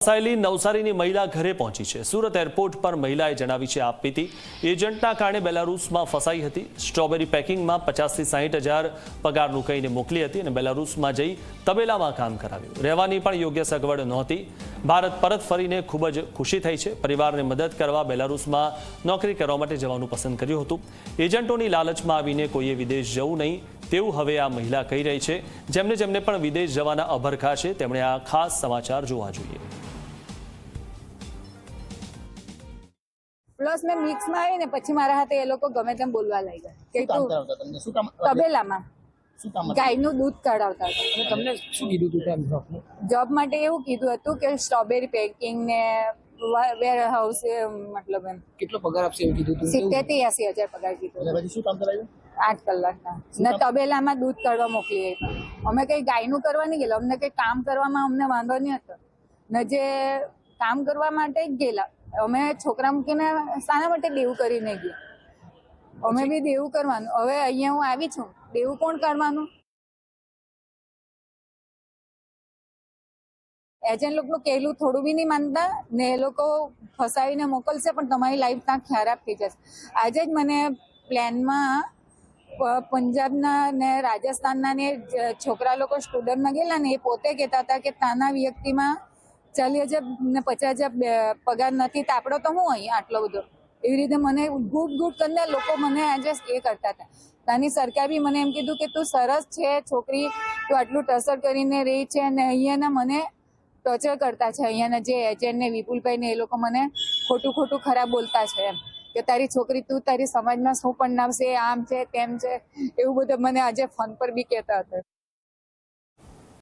ફસાયેલી નવસારીની મહિલા ઘરે પહોંચી છે। સુરત એરપોર્ટ પર મહિલાએ જણાવી છે આપવીતી એજન્ટના કારણે બેલારુસમાં ફસાઈ હતી। સ્ટ્રોબેરી પેકિંગમાં 50 થી 60 હજાર પગારનું કહીને મોકલી હતી અને બેલારુસમાં જઈ તબેલામાં કામ કરાવ્યું। રહેવાની પણ યોગ્ય સગવડ નહોતી। ભારત પરત ફરીને ખૂબ જ ખુશી થઈ છે। પરિવારને મદદ કરવા બેલારુસમાં નોકરી કરવા માટે જવાનું પસંદ કર્યું હતું। એજન્ટોની લાલચમાં આવીને કોઈએ વિદેશ જવું નહીં તેવું હવે આ મહિલા કહી રહી છે। જેમને જેમને પણ વિદેશ જવાના અભરખા છે તેમણે આ ખાસ સમાચાર જોવા જોઈએ। પ્લસ મેં મિક્સમાં આવી ને પછી મારા હાથે એ લોકો ગમે તેમ બોલવા લાગ્યા કે તું તબેલામાં ગાયનું દૂધ કાઢાવતા હતા। તમને શું કીધું તું જોબ માટે એવું કીધું હતું કે સ્ટ્રોબેરી પેકિંગ ને વેર હાઉસ મતલબ એમ કેટલો પગાર આપશે એવું કીધું તું 70 થી 80 હજાર પગાર કીધું। પછી શું કામ કરાવ્યું? 8 કલાકના ને તબેલામાં દૂધ કાઢવા મોકલી આપ્યા। અમે કઈ ગાયનું કરવા નહીં ગયેલા, અમને કઈ કામ કરવામાં અમને વાંધો નહીં હતો ને જે કામ કરવા માટે જ ગયેલા। અમે છોકરા મૂકીને શાના માટે દેવું કરીને ગયા? અમે બી દેવું કરવાનું। હવે અહીંયા હું આવી છું, દેવું કોણ કાઢવાનું? એજન્ટ લોકોનું કહેલું થોડું બી નહીં માનતા ને એ લોકો ફસાવીને મોકલશે પણ તમારી લાઈફ ત્યાં ખરાબ થઈ જશે। આજે જ મને પ્લેનમાં પંજાબના ને રાજસ્થાનના ને છોકરા લોકો સ્ટુડન્ટમાં ગયેલા ને એ પોતે કહેતા હતા કે તાના વ્યક્તિમાં 40,000 ને 50,000 પગાર નથી તો આપણો તો હું અહીંયા આટલો બધો એવી રીતે મને ગુટ કરીને લોકો મને આજે એ કરતા હતા। ત્યાંની સરકાર બી મને એમ કીધું કે તું સરસ છે છોકરી, તું આટલું ટસર કરીને રહી છે અને અહીંયાના મને ટોર્ચર કરતા છે। અહીંયાના જે એજન્ટ ને વિપુલભાઈ ને એ લોકો મને ખોટું ખરાબ બોલતા છે એમ કે તારી છોકરી તું તારી સમાજમાં શું પણ નામશે, આમ છે તેમ છે એવું બધું મને આજે ફોન પર બી કહેતા હતા।